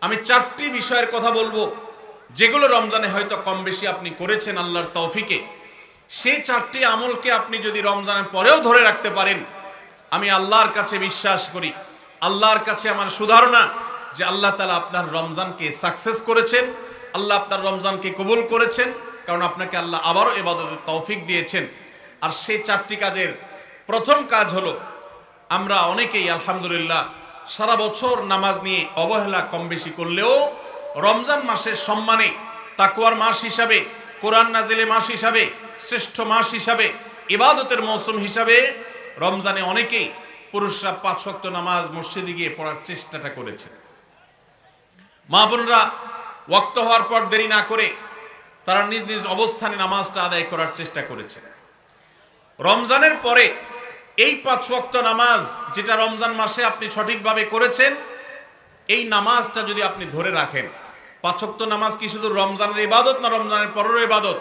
আমি 4টি বিষয়ের কথা বলবো, যেগুলো রমজানে হয়তো কম বেশি আপনি করেছেন আল্লাহর তৌফিকে। সেই 4টি আমলকে আপনি যদি রমজানের পরেও ধরে রাখতে পারেন, আমি আল্লাহর কাছে বিশ্বাস করি, আল্লাহর কাছে আমার সুধারণা যে আল্লাহ তাআলা আপনার রমজানকে সাকসেস করেছেন, আল্লাহ আপনার রমজানকে কবুল করেছেন, কারণ আপনাকে আল্লাহ আবারও ইবাদতের তৌফিক দিয়েছেন। আর সেই 4টি কাজের প্রথম কাজ হলো, আমরা অনেকেই আলহামদুলিল্লাহ সারা বছর নামাজ নিয়ে অবহেলা কম বেশি করলেও রমজান মাসের সম্মানে, তাকওয়ার মাস হিসাবে, কোরআন নাজিলের মাস হিসাবে, শ্রেষ্ঠ মাস হিসাবে, ইবাদতের মৌসুম হিসাবে রমজানে অনেকেই পুরুষরা 5 ওয়াক্ত নামাজ মসজিদে গিয়ে পড়ার চেষ্টাটা করেছে। মা বোনরা ওয়াক্ত হওয়ার পর দেরি না করে তারা নিজ নিজ অবস্থানে নামাজটা আদায় করার চেষ্টা করেছে। রমজানের পরে এই 5 ওয়াক্ত নামাজ যেটা রমজান মাসে আপনি সঠিকভাবে করেছেন, এই নামাজটা যদি আপনি ধরে রাখেন, 5 ওয়াক্ত নামাজ কি শুধু রমজানের ইবাদত না রমজানের পরেরও ইবাদত?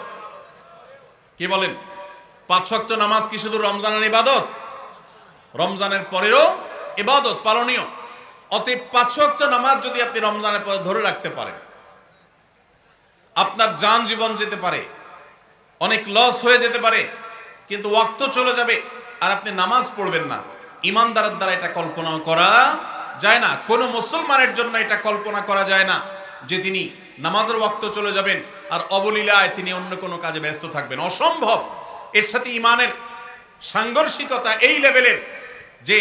কি বলেন? 5 ওয়াক্ত নামাজ কি শুধু রমজানের ইবাদত? রমজানের পরেরও ইবাদত, পালনীয়। অতএব 5 ওয়াক্ত নামাজ যদি আপনি রমজানের পরে ধরে রাখতে পারেন, আপনার জান জীবন যেতে পারে, অনেক লস হয়ে যেতে পারে, কিন্তু ওয়াক্ত চলে যাবে আর আপনি নামাজ পড়বেন না। ইমানদারের দ্বারা এটা কল্পনা করা যায় না। কোনো মুসলমানের জন্য এটা কল্পনা করা যায় না যে তিনি নামাজের ওয়াক্ত চলে যাবেন আর অবলীলায় তিনি অন্য কোনো কাজে ব্যস্ত থাকবেন, অসম্ভব। এর সাথে ইমানের সাংঘর্ষিকতা এই লেভেলের যে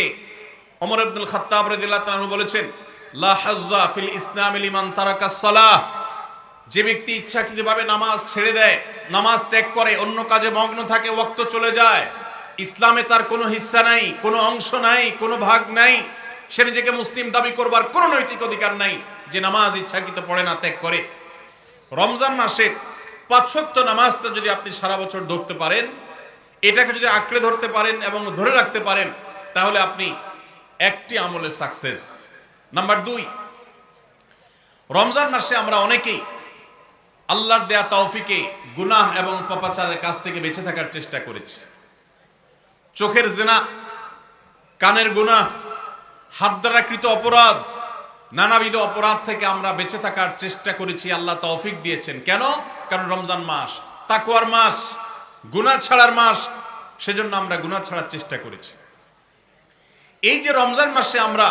ওমর ইবনুল খাত্তাব রাদিয়াল্লাহু তাআলা বলেছেন, লা হাজ্জা ফিল ইসলামি লিমান তারাকাস সালাহ। যে ব্যক্তি ইচ্ছাকৃতভাবে নামাজ ছেড়ে দেয়, নামাজ ত্যাগ করে, অন্য কাজে মগ্ন থাকে, ওয়াক্ত চলে যায়, ইসলামে তার কোনো হিস্সা নাই, কোনো অংশ নাই, কোনো ভাগ নাই। সে নিজেকে মুসলিম দাবি করবার কোনো নৈতিক অধিকার নাই যে নামাজ ইচ্ছাকৃত পড়ে না, ত্যাগ করে। রমজান মাসে 5 ওয়াক্ত নামাজটা যদি আপনি সারা বছর ধরতে পারেন, এটাকে যদি আঁকড়ে ধরতে পারেন এবং ধরে রাখতে পারেন, তাহলে আপনি একটি আমলে সাকসেস। নাম্বার 2, রমজান মাসে আমরা অনেকেই আল্লাহর দেয়া তৌফিকে গুনাহ এবং পাপাচারের কাছ থেকে বেঁচে থাকার চেষ্টা করেছি। চোখের জিনা, কানের গুনাহ, হাত দ্বারা কৃত অপরাধ, নানাবিধ অপরাধ থেকে আমরা বেঁচে থাকার চেষ্টা করেছি। আল্লাহ তৌফিক দিয়েছেন। কেন? কারণ রমজান মাস তাকওয়ার মাস, গুনাহ ছাড়ার মাস, সেজন্য আমরা গুনাহ ছাড়ার চেষ্টা করেছি। এই যে রমজান মাসে আমরা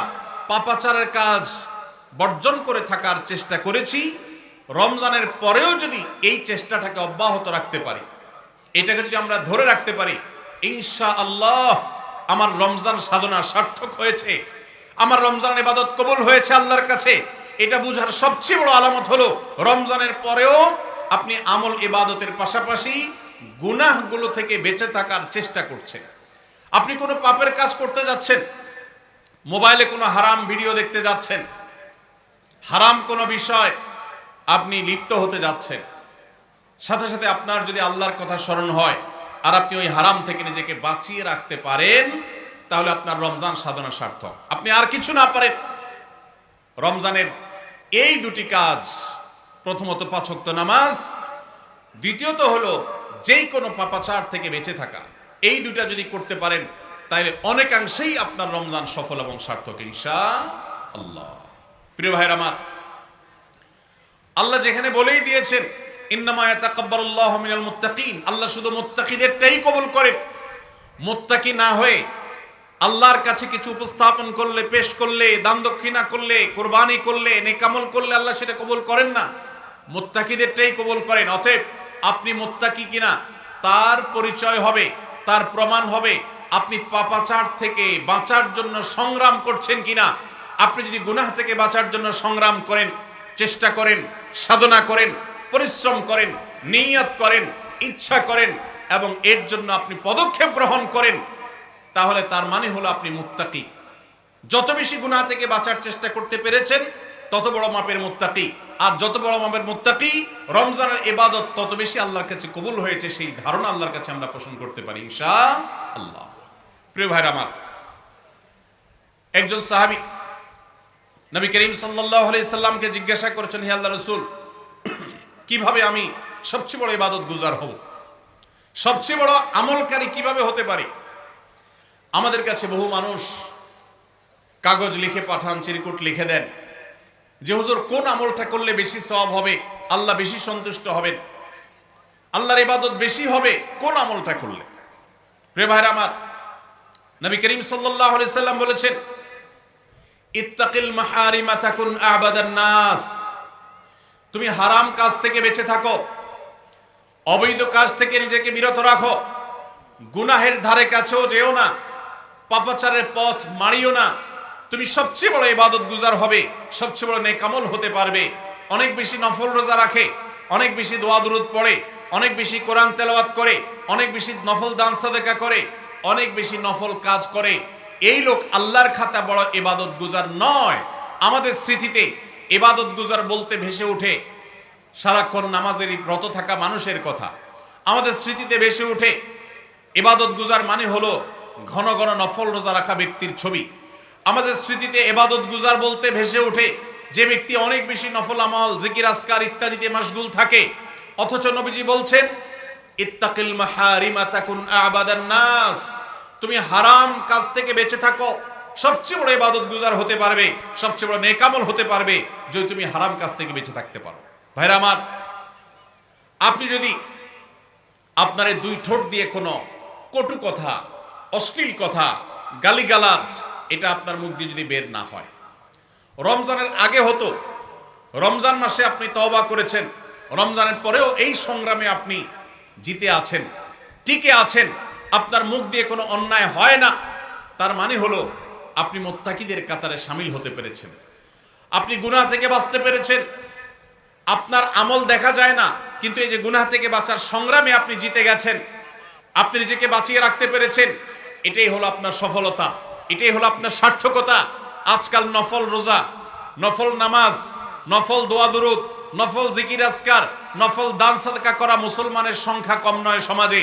পাপাচারের কাজ বর্জন করে থাকার চেষ্টা করেছি, রমজানের পরেও যদি এই চেষ্টাটাকে অব্যাহত রাখতে পারি, এটাকে যদি আমরা ধরে রাখতে পারি, ইনশাআল্লাহ আমার রমজান সাধনা সার্থক হয়েছে, আমার রমজান ইবাদত কবুল হয়েছে আল্লাহর কাছে। এটা বুঝার সবচেয়ে বড় আলামত হলো রমজানের পরেও আপনি আমল ইবাদতের পাশাপাশি গুনাহগুলো থেকে বেঁচে থাকার চেষ্টা করছেন। আপনি কোনো পাপের কাজ করতে যাচ্ছেন, মোবাইলে কোনো হারাম ভিডিও দেখতে যাচ্ছেন, হারাম কোনো বিষয় আপনি লিপ্ত হতে যাচ্ছেন, সাথে সাথে আপনার যদি আল্লাহর কথা স্মরণ হয় আর আপনি ওই হারাম থেকে নিজেকে বাঁচিয়ে রাখতে পারেন, তাহলে আপনার রমজান সাধনা সার্থক। আপনি আর কিছু না পারেন, রমজানের এই 2টি কাজ, প্রথমত 5 ওয়াক্ত নামাজ, দ্বিতীয়ত হলো যেই কোনো পাপাচার থেকে বেঁচে থাকা, এই 2টা যদি করতে পারেন তাহলে অনেকাংশেই আপনার রমজান সফল এবং সার্থক ইনশাআল্লাহ। প্রিয় ভাইরা আমার, আল্লাহ যেখানে বলেই দিয়েছেন ইন্নামা ইয়াতাকাব্বালুল্লাহু মিনাল মুত্তাকিন, আল্লাহ শুধু মুত্তাকিদেরটাই কবুল করেন। মুত্তাকি না হয়ে আল্লাহর কাছে কিছু উপস্থাপন করলে, পেশ করলে, দান দক্ষিণা করলে, কুরবানি করলে, নেক আমল করলে আল্লাহ সেটা কবুল করেন না, মুত্তাকিদেরটাই কবুল করেন। অতএব আপনি মুত্তাকি কিনা তার পরিচয় হবে, তার প্রমাণ হবে আপনি পাপাচার থেকে বাঁচার জন্য সংগ্রাম করছেন কিনা। আপনি যদি গুনাহ থেকে বাঁচার জন্য সংগ্রাম করেন, চেষ্টা করেন, সাধনা করেন, পরিশ্রম করেন, নিয়ত করেন, ইচ্ছা করেন এবং এর জন্য আপনি পদক্ষেপ গ্রহণ করেন, তাহলে তার মানে হলো আপনি মুত্তাকি। যত বেশি গুনাহ থেকে বাঁচার চেষ্টা করতে পেরেছেন তত বড় মাপের মুত্তাকি। আর যত বড় মাপের মুত্তাকি, রমজানের ইবাদত তত বেশি আল্লাহর কাছে কবুল হয়েছে, সেই ধারণা আল্লাহর কাছে আমরা পোষণ করতে পারি ইনশাআল্লাহ। প্রিয় ভাইরা আমার, একজন সাহাবী নবী করিম সাল্লাল্লাহু আলাইহি সাল্লামকে জিজ্ঞাসা করেছেন, হে আল্লাহর রাসূল, কিভাবে আমি সবচেয়ে বড় ইবাদত গুজার হব, সবচেয়ে বড় আমলকারী কিভাবে হতে পারি? আমাদের কাছে বহু মানুষ কাগজ লিখে পাঠান, চিরকুট লিখে দেন, যে হুজুর কোন আমলটা করলে বেশি সওয়াব হবে, আল্লাহ বেশি সন্তুষ্ট হবেন, আল্লাহর ইবাদত বেশি হবে কোন আমলটা করলে। প্রিয় ভাইরা আমার, নবী করিম সাল্লাল্লাহু আলাইহি সাল্লাম বলেছেন, ইত্তাকিল মাহারিমা তাকুন আবাদান নাস। তুমি হারাম কাজ থেকে বেঁচে থাকো, অবৈধ কাজ থেকে নিজেকে বিরত রাখো, গুনাহের ধারে কাছেও যেও না, পাপাচারের পথ মারিও না। তুমি সবচেয়ে বড় ইবাদত গুজার হবে, সবচেয়ে বড় নেক আমল হতে পারবে। অনেক বেশি নফল রোজা রাখে, অনেক বেশি দোয়া দুরূদ পড়ে, অনেক বেশি কোরআন তেলাওয়াত করে, অনেক বেশি নফল দান সাদেকা করে, অনেক বেশি নফল কাজ করে, এই লোক আল্লাহর খাতা বড় ইবাদত গুজার নয়। আমাদের স্মৃতিতে ইবাদত গুজার বলতে ভেসে ওঠে সারাক্ষণ নামাজেরই ব্রত থাকা মানুষের কথা। আমাদের স্মৃতিতে ভেসে ওঠে ইবাদত গুজার মানে হলো ঘন ঘন নফল রোজা রাখা ব্যক্তির ছবি। আমাদের স্মৃতিতে ইবাদত গুজার বলতে ভেসে ওঠে যে ব্যক্তি অনেক বেশি নফল আমল, জিকির আজকার ইত্যাদিতে মাশগুল থাকে। অথচ নবীজি বলছেন, ইত্তাকিল মাহারিমা তাকুন আবাদান নাস। তুমি হারাম কাজ থেকে বেঁচে থাকো, সবচেয়ে বড় ইবাদত গুজার হতে পারবে, সবচেয়ে বড় নেক আমল হতে পারবে যদি তুমি হারাম কাজ থেকে বেঁচে থাকতে পারো। ভাইরা আমার, আপনি যদি আপনার এই দুই ঠোঁট দিয়ে কোনো কটু কথা, অশ্লীল কথা, গালিগালাজ এটা আপনার মুখ দিয়ে যদি বের না হয়, রমজানের আগে হতো, রমজান মাসে আপনি তওবা করেছেন, রমজানের পরেও এই সংগ্রামে আপনি জিতে আছেন, টিকে আছেন, আপনার মুখ দিয়ে কোনো অন্যায় হয় না, তার মানে হলো আপনি মুত্তাকিদের কাতারে শামিল হতে পেরেছেন, আপনি গুনাহ থেকে বাঁচতে পেরেছেন। আপনার আমল দেখা যায় না, কিন্তু এই যে গুনাহ থেকে বাঁচার সংগ্রামে আপনি জিতে গেছেন, আপনি নিজেকে বাঁচিয়ে রাখতে পেরেছেন, এটাই হলো আপনার সফলতা, এটাই হলো আপনার সার্থকতা। আজকাল নফল রোজা, নফল নামাজ, নফল দোয়া দুরূদ, নফল জিকির আজকার, নফল দান সাদকা করা মুসলমানের সংখ্যা কম নয় সমাজে।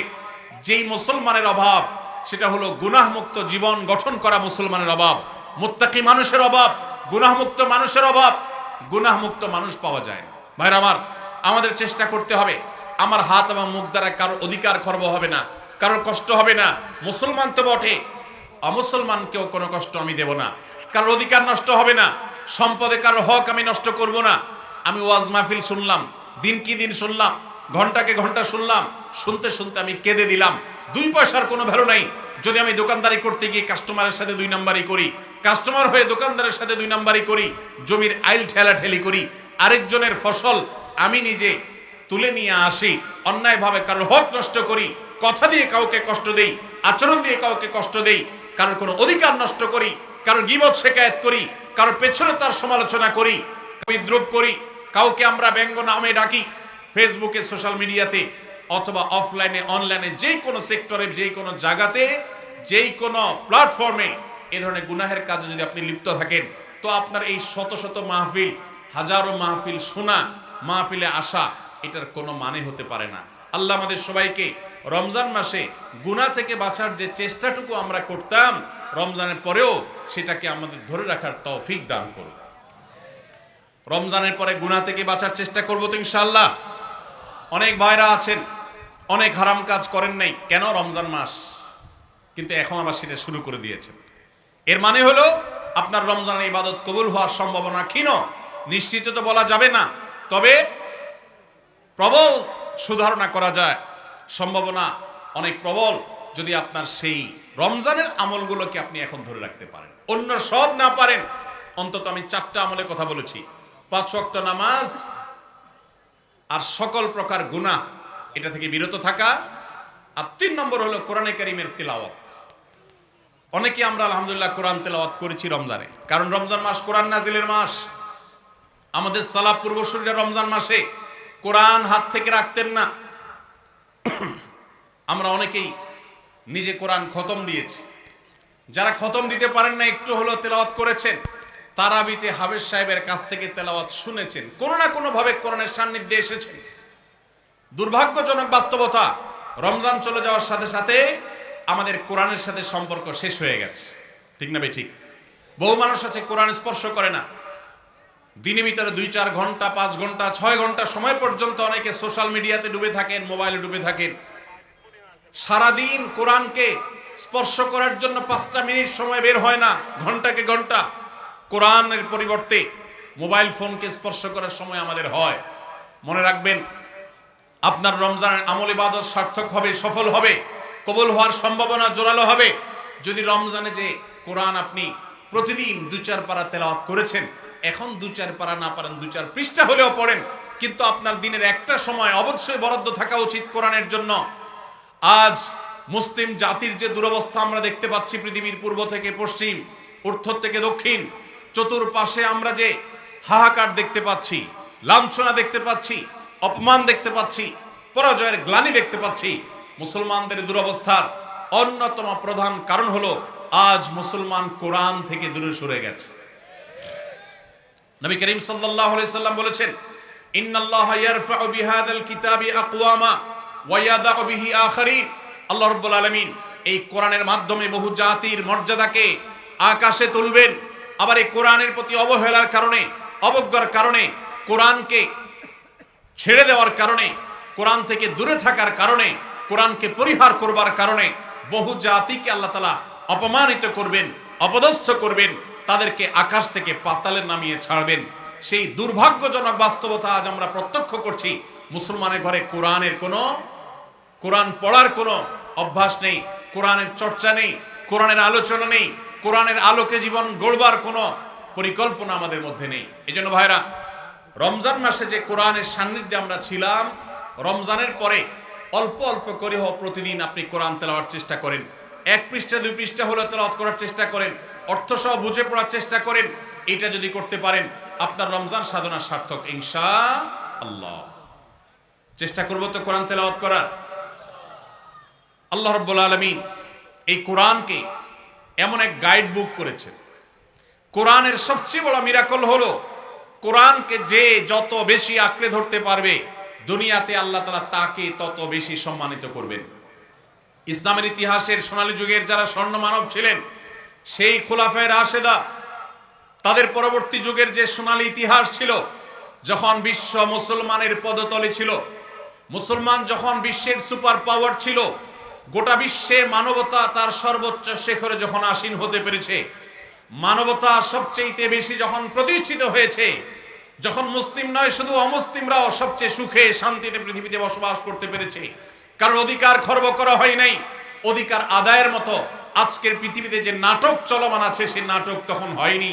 যেই মুসলমানের অভাব সেটা হলো গুনাহমুক্ত জীবন গঠন করা মুসলমানের অভাব, মুত্তাকি মানুষের অভাব, গুনাহমুক্ত মানুষের অভাব। গুনাহমুক্ত মানুষ পাওয়া যায় না। ভাইরা আমার, আমাদের চেষ্টা করতে হবে আমার হাত এবং মুখ দ্বারা কারোর অধিকার খর্ব হবে না, কারোর কষ্ট হবে না। মুসলমান তো বটে, অমুসলমানকেও কোনো কষ্ট আমি দেব না, কারোর অধিকার নষ্ট হবে না, সম্পদে কারোর হক আমি নষ্ট করব না। আমি ওয়াজ মাহফিল শুনলাম, দিন কি দিন শুনলাম, ঘন্টাকে ঘন্টা শুনলাম, শুনতে শুনতে আমি কেঁদে দিলাম। 2 পয়সার কোনো ভ্যালু নাই যদি আমি দোকানদারি করতে গিয়ে কাস্টমারের সাথে 2 নাম্বারি করি, কাস্টমার হয়ে দোকানদারের সাথে 2 নাম্বারি করি, জমির আইল ঠেলাঠেলি করি, আরেকজনের ফসল আমি নিজে তুলে নিয়ে আসি, অন্যায়ভাবে কারোর হক নষ্ট করি, কথা দিয়ে কাউকে কষ্ট দেই, আচরণ দিয়ে কাউকে কষ্ট দেই, কারোর কোনো অধিকার নষ্ট করি, কারোর গীবত শিকায়েত করি, কারোর পেছনে তার সমালোচনা করি, বিদ্রুপ করি, কাউকে আমরা ব্যঙ্গ নামে ডাকি, ফেসবুকে, সোশ্যাল মিডিয়াতে অথবা অফলাইনে অনলাইনে যে কোনো সেক্টরে, যে কোনো জায়গাতে, যেই কোনো প্ল্যাটফর্মে এই ধরনের গুনাহের কাজে যদি আপনি লিপ্ত থাকেন, তো আপনার এই শত শত মাহফিল, হাজারো মাহফিল শোনা, মাহফিলে আসা, এটার কোনো মানে হতে পারে না। আল্লাহ আমাদের সবাইকে রমজান মাসে গুনাহ থেকে বাঁচার যে চেষ্টাটুকু আমরা করতাম, রমজানের পরেও সেটাকে আমাদের ধরে রাখার তৌফিক দান করুন। রমজানের পরে গুনাহ থেকে বাঁচার চেষ্টা করব তো ইনশাআল্লাহ। অনেক ভাইরা আছেন অনেক হারাম কাজ করেন নাই, কেন? রমজান মাস, কিন্তু এখন আবার সেটা শুরু করে দিয়েছেন। এর মানে হলো আপনার রমজানের ইবাদত কবুল হওয়ার সম্ভাবনা ক্ষীণ, নিশ্চিত তো বলা যাবে না, তবে প্রবল সুধারণা করা যায়, সম্ভাবনা অনেক প্রবল যদি আপনার সেই রমজানের আমলগুলোকে আপনি এখন ধরে রাখতে পারেন। অন্য সব না পারেন, অন্তত আমি 4টা আমলের কথা বলেছি, 5 ওয়াক্ত নামাজ আর সকল প্রকার গুনাহ এটা থেকে বিরত থাকা, আর 3 নম্বর হলো কোরআনে কারীমের তিলাওয়াত। অনেকে আমরা আলহামদুলিল্লাহ কোরআন তেলাওয়াত করেছি রমজানে, কারণ রমজান মাস কোরআন নাজিলের মাস। আমাদের সালাফ পূর্বসূরীরা রমজান মাসে কোরআন হাত থেকে রাখতেন না। আমরা অনেকেই নিজে কোরআন খতম দিয়েছি, যারা খতম দিতে পারেন না একটু হলো তেলাওয়াত করেছেন, তারাবিতে হাফেজ সাহেবের কাছ থেকে তেলাওয়াত শুনেছেন, কোনো না কোনো ভাবে কোরআনের সান্নিধ্যে এসেছেন। দুর্ভাগ্যজনক বাস্তবতা, রমজান চলে যাওয়ার সাথে সাথে আমাদের কোরআনের সাথে সম্পর্ক শেষ হয়ে গেছে, ঠিক না ভাই? ঠিক। বহু মানুষ আছে কোরআন স্পর্শ করে না, দিনের ভিতরে 2-4 ঘন্টা, 5 ঘন্টা, 6 ঘন্টা সময় পর্যন্ত অনেকে সোশ্যাল মিডিয়াতে ডুবে থাকেন, মোবাইলে ডুবে থাকেন। সারাদিন কোরআনকে স্পর্শ করার জন্য 5টা মিনিট সময় বের হয় না, ঘন্টাকে ঘন্টা কোরআনের পরিবর্তে মোবাইল ফোনকে স্পর্শ করার সময় আমাদের হয়। মনে রাখবেন, আপনার রমজানের আমল ইবাদত সার্থক হবে, সফল হবে, কবুল হওয়ার সম্ভাবনা জোরালো হবে যদি রমজানে যে কোরআন আপনি প্রতিদিন 2-4 পারা তেলাওয়াত করেছেন, এখন 2-4 পারা না পারেন 2-4 পৃষ্ঠা হলেও পড়েন, কিন্তু আপনার দিনের একটা সময় অবশ্যই বরাদ্দ থাকা উচিত কোরআনের জন্য। আজ মুসলিম জাতির যে দুরবস্থা আমরা দেখতে পাচ্ছি, পৃথিবীর পূর্ব থেকে পশ্চিম, উত্তর থেকে দক্ষিণ, চতুর্পাশে আমরা যে হাহাকার দেখতে পাচ্ছি, লাঞ্ছনা দেখতে পাচ্ছি, অপমান দেখতে পাচ্ছি, পরাজয়ের গ্লানি দেখতে পাচ্ছি, মুসলমানদের দুরবস্থার অন্যতম প্রধান কারণ হলো আজ মুসলমান কোরআন থেকে দূরে সরে গেছে। নবী করিম সাল্লাল্লাহু আলাইহি সাল্লাম বলেছেন, ইন্নাল্লাহা ইয়ারফাউ বিহাদাল কিতাবি আকওয়ামা ওয়া ইয়াদাউ বিহি আখারিন। আল্লাহ রাব্বুল আলামিন এই কোরআনের মাধ্যমে বহু জাতির মর্যাদাকে আকাশে তুলবেন। আবার এই কোরআনের প্রতি অবহেলার কারণে, অবজ্ঞার কারণে, কোরআনকে ছেড়ে দেওয়ার কারণে, কোরআন থেকে দূরে থাকার কারণে, কোরআনকে পরিহার করবার কারণে বহু জাতিকে আল্লাহ তাআলা অপমানিত করবেন, অপদস্থ করবেন, তাদেরকে আকাশ থেকে পাতালে নামিয়ে ছাড়বেন। সেই দুর্ভাগ্যজনক বাস্তবতা আজ আমরা প্রত্যক্ষ করছি। মুসলমানের ঘরে কোরআন পড়ার কোনো অভ্যাস নেই, কোরআনের চর্চা নেই, কোরআনের আলোচনা নেই, কোরআনের আলোকে জীবন গড়বার কোনো পরিকল্পনা আমাদের মধ্যে নেই। এজন্য ভাইরা, রমজান মাসে যে কোরআনের সান্নিধ্যে আমরা ছিলাম, রমজানের পরে অল্প অল্প করে হোক প্রতিদিন আপনি কোরআন তেলাওয়ার চেষ্টা করেন। 1 পৃষ্ঠা 2 পৃষ্ঠা হলে তেলাওয়াত করার চেষ্টা করেন, অর্থ সহ বুঝে পড়ার চেষ্টা করেন। এটা যদি করতে পারেন, আপনার রমজান সাধনা সার্থক ইনশাআল্লাহ। চেষ্টা করব তো কোরআন তেলাওয়াত করার। আল্লাহ রাব্বুল আলামিন এই কোরআনকে এমন এক গাইড বুক করেছেন। কোরআনের সবচেয়ে বড় মিরাকল হলো, কোরআনকে যে যত বেশি আঁকড়ে ধরতে পারবে, দুনিয়াতে আল্লাহ তাআলা তাকে তত বেশি সম্মানিত করবেন। ইসলামের ইতিহাসের সোনালী যুগের যারা স্বর্ণ মানব ছিলেন, সেই খুলাফায়ে রাশেদা, তাদের পরবর্তী যুগের যে সোনালী ইতিহাস ছিল, যখন বিশ্ব মুসলমানের পদতলে ছিল, মুসলমান যখন বিশ্বের সুপার পাওয়ার ছিল, গোটা বিশ্বে মানবতা তার সর্বোচ্চ শিখরে যখন আসীন হতে পেরেছে, মানবতা সবচেয়ে বেশি যখন প্রতিষ্ঠিত হয়েছে, যখন মুসলিম নয় শুধু অমুসলিমরাও সবচেয়ে সুখে শান্তিতে পৃথিবীতে বসবাস করতে পেরেছে, কারণ অধিকার খর্ব করা হয় নাই, অধিকার আদায়ের মতো আজকের পৃথিবীতে যে নাটক চলমান আছে, সেই নাটক তখন হয়নি।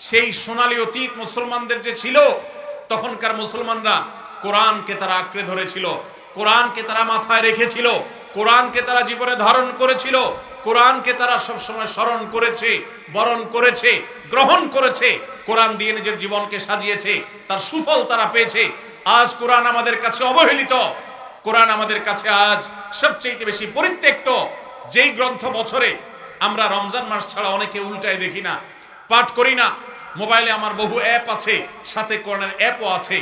সেই সোনালী অতীত মুসলমানদের যে ছিল, তখনকার মুসলমানরা কোরআনকে তারা আঁকড়ে ধরেছিল, কোরআনকে তারা মাথায় রেখেছিল, কোরআনকে তারা জীবনে ধারণ করেছিল, কোরআনকে তারা সবসময় স্মরণ করেছে, বরণ করেছে, গ্রহণ করেছে, কোরআন দিয়ে নিজের জীবনকে সাজিয়েছে, তার সুফল তারা পেয়েছে। আজ কোরআন আমাদের কাছে অবহেলিত, কোরআন আমাদের কাছে আজ সবচেয়ে বেশি পরিত্যক্ত। যেই গ্রন্থ বছরে আমরা রমজান মাস ছাড়া অনেকে উল্টায় দেখি না, পাঠ করি না। মোবাইলে আমার বহু অ্যাপ আছে, সাথে কোরআনের অ্যাপও আছে।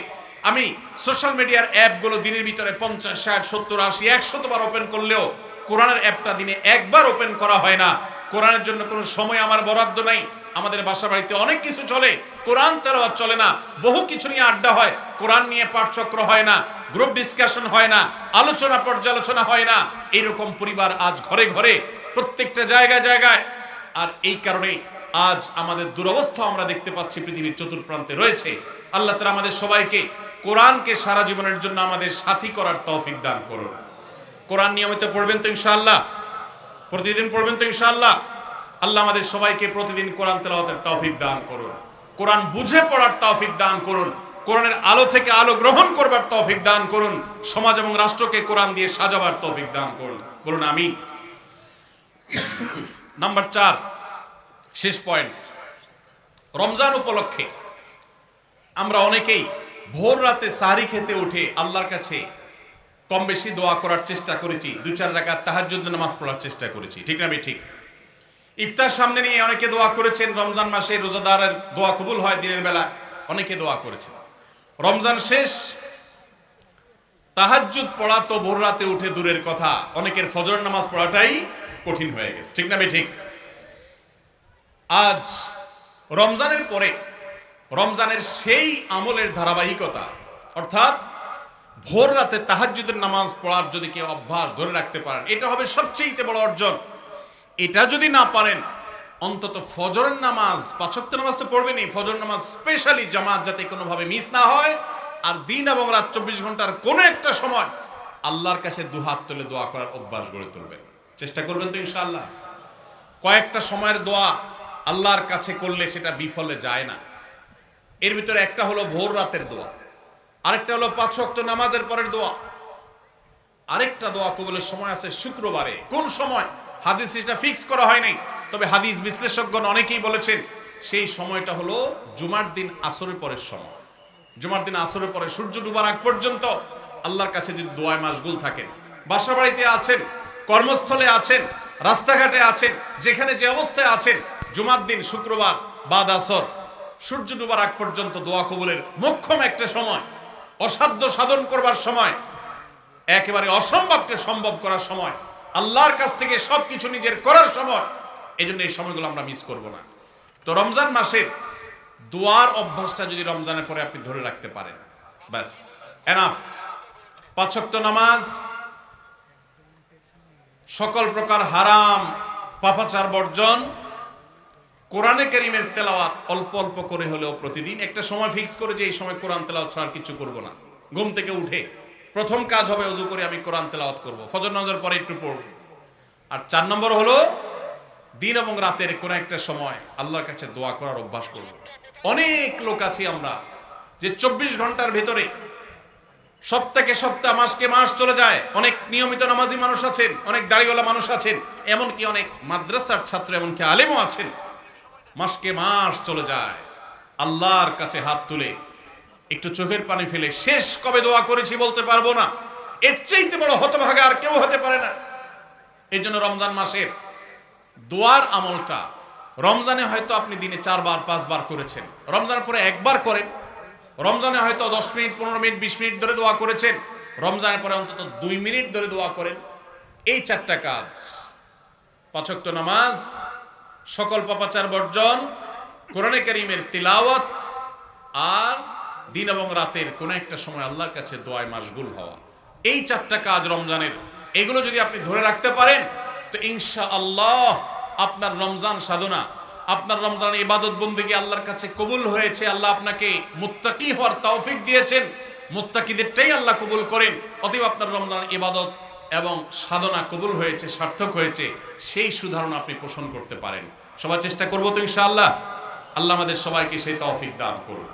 আমি সোশ্যাল মিডিয়ার অ্যাপগুলো দিনের ভিতরে 50, 60, 70, 80, 100 বার ওপেন করলেও কোরআনের অ্যাপটা দিনে একবার ওপেন করা হয় না। কোরআনের জন্য কোনো সময় আমার বরাদ্দ নাই। আমাদের বাসা বাড়িতে অনেক কিছু চলে, কোরআন তেলাওয়াত চলে না। বহু কিছু নিয়ে আড্ডা হয়, কোরআন নিয়ে পাঠচক্র হয় না, গ্রুপ ডিসকাশন হয় না, আলোচনা পর্যালোচনা হয় না। এইরকম পরিবার আজ ঘরে ঘরে, প্রত্যেকটা জায়গায় জায়গায়। আর এই কারণে আজ আমাদের দুরবস্থা আমরা দেখতে পাচ্ছি পৃথিবীর চতুর্প্রান্তে রয়েছে। আল্লাহ তাআলা আমাদের সবাইকে কোরআনকে সারা জীবনের জন্য আমাদের সাথী করার তৌফিক দান করুন। কোরআন নিয়মিত পড়বেন তো ইনশাআল্লাহ? প্রতিদিন পড়বেন তো ইনশাআল্লাহ? আল্লাহ আমাদের সবাইকে প্রতিদিন কোরআন তেলাওয়াতের তৌফিক দান করুন, কোরআন বুঝে পড়ার তৌফিক দান করুন, কোরআনের আলো থেকে আলো গ্রহণ করবার তৌফিক দান করুন, সমাজ এবং রাষ্ট্রকে কোরআন দিয়ে সাজাবার তৌফিক দান করুন। বলুন আমিন। নাম্বার 4, শেষ পয়েন্ট। রমজান উপলক্ষে আমরা অনেকেই ভোর রাতে সাহরি খেতে উঠে আল্লাহর কাছে কম বেশি দোয়া করার চেষ্টা করেছি, 2-4 রাকাত তাহাজ্জুদ নামাজ পড়ার চেষ্টা করেছি, ঠিক না? আমি ঠিক। ইফতার সামনে নিয়ে অনেকে দোয়া করেছেন। রমজান মাসে রোজাদারের দোয়া কবুল হয় দিনের বেলা, অনেকে দোয়া করেছেন। রমজান শেষ, তাহাজ্জুদ পড়া তো ভোর রাতে উঠে দূরের কথা, অনেকের ফজর নামাজ পড়াটাই কঠিন হয়ে গেছে, ঠিক না? আমি ঠিক। আজ রমজানের পরে রমজানের সেই আমলের ধারাবাহিকতা, অর্থাৎ ভোর রাতে তাহাজ্জুদের নামাজ পড়ার যদি কেউ অভ্যাস ধরে রাখতে পারেন, এটা হবে সবচেয়ে বড় অর্জন। এটা যদি না পারেন অন্তত ফজরের নামাজ, 5 ওয়াক্ত নামাজ তো পড়বেনই, ফজর নামাজ স্পেশালি জামাত যাতে কোনোভাবে মিস না হয়। আর দিন এবং রাত 24 ঘন্টার কোনো একটা সময় আল্লাহর কাছে দুহাত তুলে দোয়া করার অভ্যাস গড়ে তুলবেন, চেষ্টা করবেন তো ইনশাআল্লাহ। কয়েকটা সময়ের দোয়া আল্লাহর কাছে করলে সেটা বিফলে যায় না। এর ভিতরে একটা হলো ভোর রাতের দোয়া, আরেকটা হলো 5 ওয়াক্ত নামাজের পরের দোয়া, আরেকটা দোয়া কবুলের সময় আছে শুক্রবারে। কোন সময় হাদিস এটা ফিক্স করা হয় নাই, তবে হাদিস বিশ্লেষকগণ অনেকেই বলেছেন সেই সময়টা হলো জুমার দিন আসরের পরের সময়। জুমার দিন আসরের পরে সূর্য ডুবার আগ পর্যন্ত আল্লাহর কাছে যদি দোয়ায় মাশগুল থাকেন, বাসা বাড়িতে আছেন, কর্মস্থলে আছেন, রাস্তাঘাটে আছেন, যেখানে যে অবস্থায় আছেন, জুমার দিন শুক্রবার বাদ আসর সূর্য ডুবার আগ পর্যন্ত দোয়া কবুলের মোক্ষম একটা সময়, অসাধ্য সাধন করবার সময়, একেবারে অসম্ভবকে সম্ভব করার সময়, আল্লাহর কাছ থেকে সবকিছু নিজের করার সময়। এই জন্য এই সময়গুলো আমরা মিস করব না। তো রমজান মাসের দোয়ার অভ্যাসটা যদি রমজানের পরে আপনি ধরে রাখতে পারেন, ব্যাস এনাফ। 5 ওয়াক্ত নামাজ, সকল প্রকার হারাম পাপাচার বর্জন, কোরআনে কারীমের তেলাওয়াত অল্প অল্প করে হলেও প্রতিদিন একটা সময় ফিক্স করে যে এই সময় কোরআন তেলাওয়াত ছাড়া কিছু করব না। ঘুম থেকে উঠে প্রথম কাজ হবে ওযু করে আমি কোরআন তেলাওয়াত করব, ফজর নামাজের পরে একটু পড়ব। আর 4 নম্বর হলো দিন এবং রাতের কোন একটা সময় আল্লাহর কাছে দোয়া করার অভ্যাস করব। অনেক লোক আছি আমরা যে 24 ঘন্টার ভিতরে সপ্তাহে সপ্তাহ, মাসকে মাস চলে যায়। অনেক নিয়মিত নামাজি মানুষ আছেন, অনেক দাড়িওয়ালা মানুষ আছেন, এমনকি অনেক মাদ্রাসার ছাত্র, এমনকি আলেমও আছেন। মাসকে মাস চলে যায়, আল্লাহর কাছে হাত তুলে একটু চোখের পানি ফেলে শেষ কবে দোয়া করেছি বলতে পারবো না। এর চাইতে বড় হতভাগা আর কেউ হতে পারে না। এই জন্য রমজান মাসের দোয়ার আমলটা, রমজানে হয়তো আপনি দিনে 4 বার 5 বার করেছেন, রমজানের পরে একবার করেন। রমজানে হয়তো 10 মিনিট 15 মিনিট 20 মিনিট ধরে দোয়া করেছেন, রমজানের পরে অন্তত 2 মিনিট ধরে দোয়া করেন। এই 4টা কাজ, 5 ওয়াক্ত নামাজ, সকল পাপাচার বর্জন, কোরআনে কারীমের তিলাওয়াত, আর দিন এবং রাতের কোন একটা সময় আল্লাহর কাছে দোয়ায় মাশগুল হওয়া, এই 4টা কাজ রমজানের, এগুলো যদি আপনি ধরে রাখতে পারেন তো ইনশাআল্লাহ আপনার রমজান সাধনা, আপনার রমজান ইবাদত বন্দেগী আল্লাহর কাছে কবুল হয়েছে। আল্লাহ আপনাকে মুত্তাকি হওয়ার তৌফিক দিয়েছেন, মুত্তাকিদেরটাই আল্লাহ কবুল করেন। অতএব আপনার রমজান ইবাদত এবং সাধনা কবুল হয়েছে, সার্থক হয়েছে, সেই সুধারণা আপনি পোষণ করতে পারেন। সবাই চেষ্টা করবো তো ইনশাআল্লাহ। আল্লাহ আমাদের সবাইকে সেই তৌফিক দান করুন।